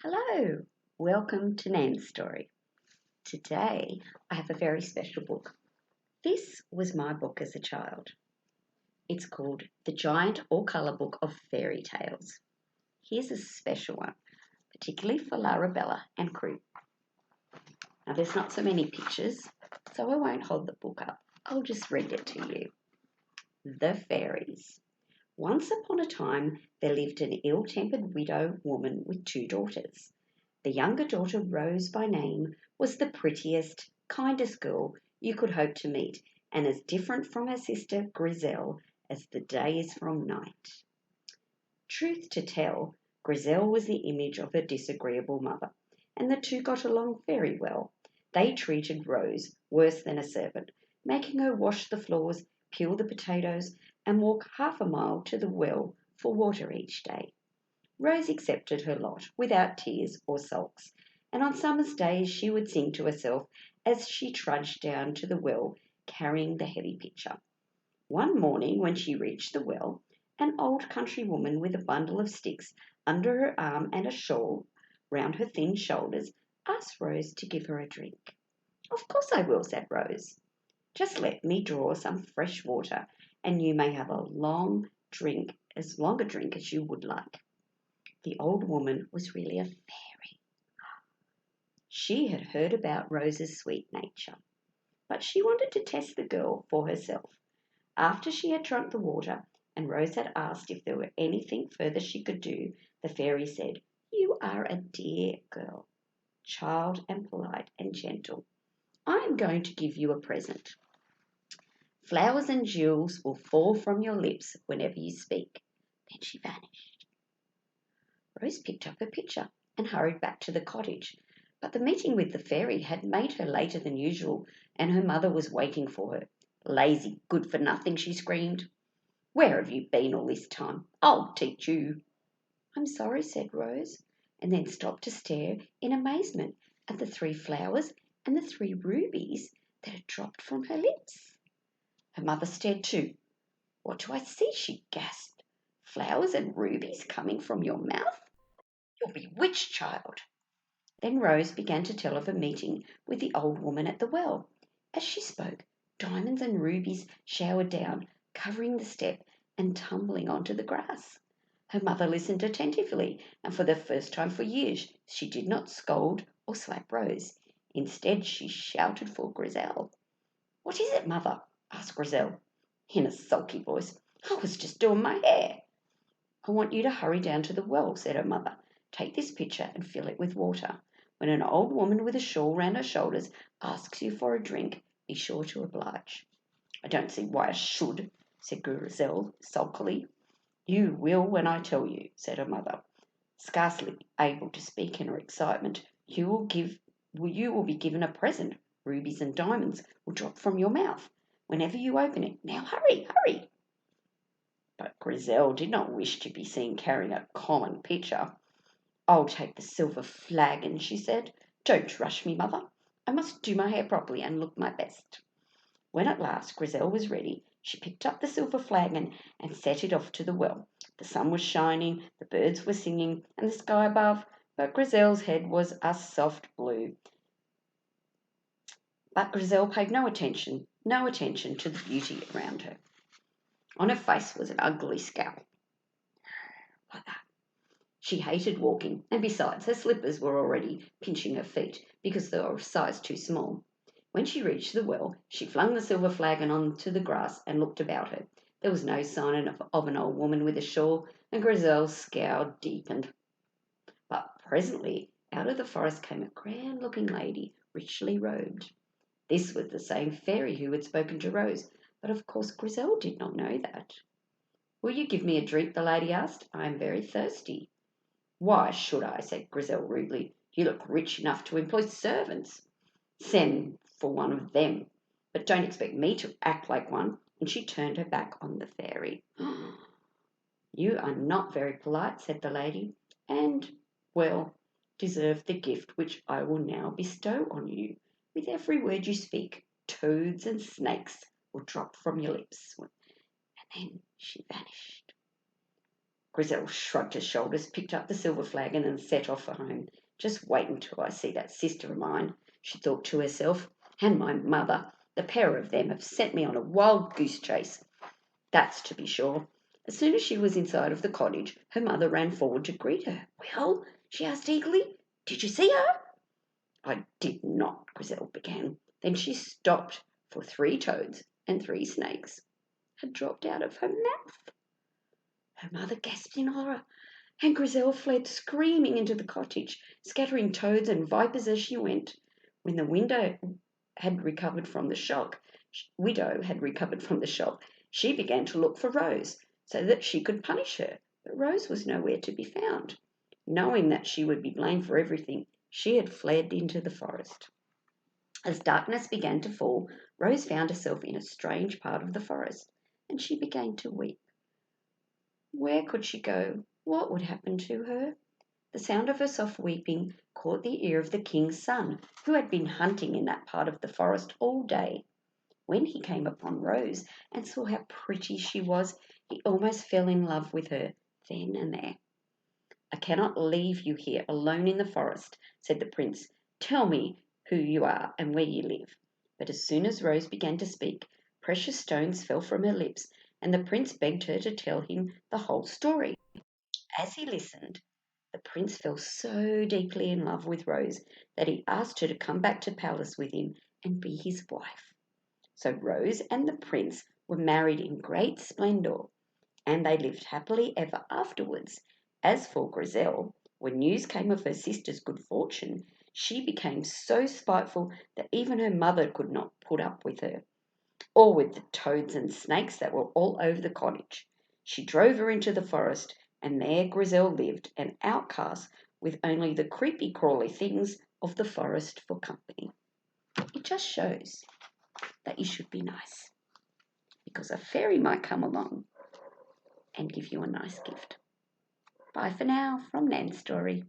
Hello, welcome to NanStory. Today I have a very special book. This was my book as a child. It's called The Giant All-Colour Book of Fairy Tales. Here's a special one, particularly for Larabella and Crew. Now there's not so many pictures, so I won't hold the book up. I'll just read it to you. The Fairies. Once upon a time there lived an ill-tempered widow woman with two daughters. The younger daughter, Rose by name, was the prettiest, kindest girl you could hope to meet, and as different from her sister Griselle as the day is from night. Truth to tell, Griselle was the image of her disagreeable mother, and the two got along very well. They treated Rose worse than a servant, making her wash the floors, peel the potatoes, and walk half a mile to the well for water each day. Rose accepted her lot without tears or sulks, and on summer's days she would sing to herself as she trudged down to the well carrying the heavy pitcher. One morning when she reached the well, an old country woman with a bundle of sticks under her arm and a shawl round her thin shoulders asked Rose to give her a drink. "Of course I will," said Rose. "Just let me draw some fresh water, and you may have a long a drink as you would like." The old woman was really a fairy. She had heard about Rose's sweet nature, but she wanted to test the girl for herself. After she had drunk the water, and Rose had asked if there were anything further she could do, the fairy said, "You are a dear girl, child and polite and gentle. I am going to give you a present. Flowers and jewels will fall from your lips whenever you speak." Then she vanished. Rose picked up her pitcher and hurried back to the cottage, but the meeting with the fairy had made her later than usual, and her mother was waiting for her. "Lazy good-for-nothing," she screamed. "Where have you been all this time? I'll teach you." "I'm sorry," said Rose, and then stopped to stare in amazement at the three flowers and the three rubies that had dropped from her lips. Her mother stared too. "What do I see?" she gasped. "Flowers and rubies coming from your mouth? You're bewitched, child." Then Rose began to tell of a meeting with the old woman at the well. As she spoke, diamonds and rubies showered down, covering the step and tumbling onto the grass. Her mother listened attentively, and for the first time for years she did not scold or slap Rose. Instead, she shouted for Griselle. "What is it, mother?" asked Griselle, in a sulky voice. "I was just doing my hair." "I want you to hurry down to the well," said her mother. "Take this pitcher and fill it with water. When an old woman with a shawl round her shoulders asks you for a drink, be sure to oblige." "I don't see why I should," said Griselle sulkily. "You will when I tell you," said her mother. Scarcely able to speak in her excitement, "You will be given a present. Rubies and diamonds will drop from your mouth whenever you open it. Now hurry, hurry." But Griselle did not wish to be seen carrying a common pitcher. "I'll take the silver flagon," she said. "Don't rush me, mother. I must do my hair properly and look my best." When at last Griselle was ready, she picked up the silver flagon and set it off to the well. The sun was shining, the birds were singing, and the sky above, but Griselle's head was a soft blue. But Griselle paid no attention to the beauty around her. On her face was an ugly scowl, like that. She hated walking, and besides, her slippers were already pinching her feet because they were a size too small. When she reached the well, she flung the silver flagon onto the grass and looked about her. There was no sign of an old woman with a shawl, and Griselle's scowl deepened. But presently out of the forest came a grand-looking lady, richly robed. This was the same fairy who had spoken to Rose, but of course Griselle did not know that. "Will you give me a drink?" the lady asked. "I am very thirsty." "Why should I?" said Griselle rudely. "You look rich enough to employ servants. Send for one of them, but don't expect me to act like one." And she turned her back on the fairy. "You are not very polite," said the lady, "and, well, deserve the gift which I will now bestow on you. With every word you speak, toads and snakes will drop from your lips." And then she vanished. Grisel shrugged his shoulders, picked up the silver flagon, and set off for home. Just wait until I see that sister of mine, she thought to herself, and my mother. The pair of them have sent me on a wild goose chase. That's to be sure. As soon as she was inside of the cottage, her mother ran forward to greet her. Well, she asked eagerly, did you see her? I did not, Grisel began. Then she stopped, for 3 toads and 3 snakes had dropped out of her mouth. Her mother gasped in horror, and Grisel fled screaming into the cottage, scattering toads and vipers as she went. When the widow had recovered from the shock, she began to look for Rose, so that she could punish her. But Rose was nowhere to be found. Knowing that she would be blamed for everything, she had fled into the forest. As darkness began to fall, Rose found herself in a strange part of the forest, and she began to weep. Where could she go? What would happen to her? The sound of her soft weeping caught the ear of the king's son, who had been hunting in that part of the forest all day. When he came upon Rose and saw how pretty she was, he almost fell in love with her then and there. I cannot leave you here alone in the forest, said the prince. Tell me who you are and where you live. But as soon as Rose began to speak, precious stones fell from her lips, and the prince begged her to tell him the whole story. As he listened, the prince fell so deeply in love with Rose that he asked her to come back to palace with him and be his wife. So Rose and the prince were married in great splendour, and they lived happily ever afterwards. As for Grisel, when news came of her sister's good fortune, she became so spiteful that even her mother could not put up with her, or with the toads and snakes that were all over the cottage. She drove her into the forest, and there Grisel lived, an outcast with only the creepy crawly things of the forest for company. It just shows that you should be nice, because a fairy might come along and give you a nice gift. Bye for now from NanStory.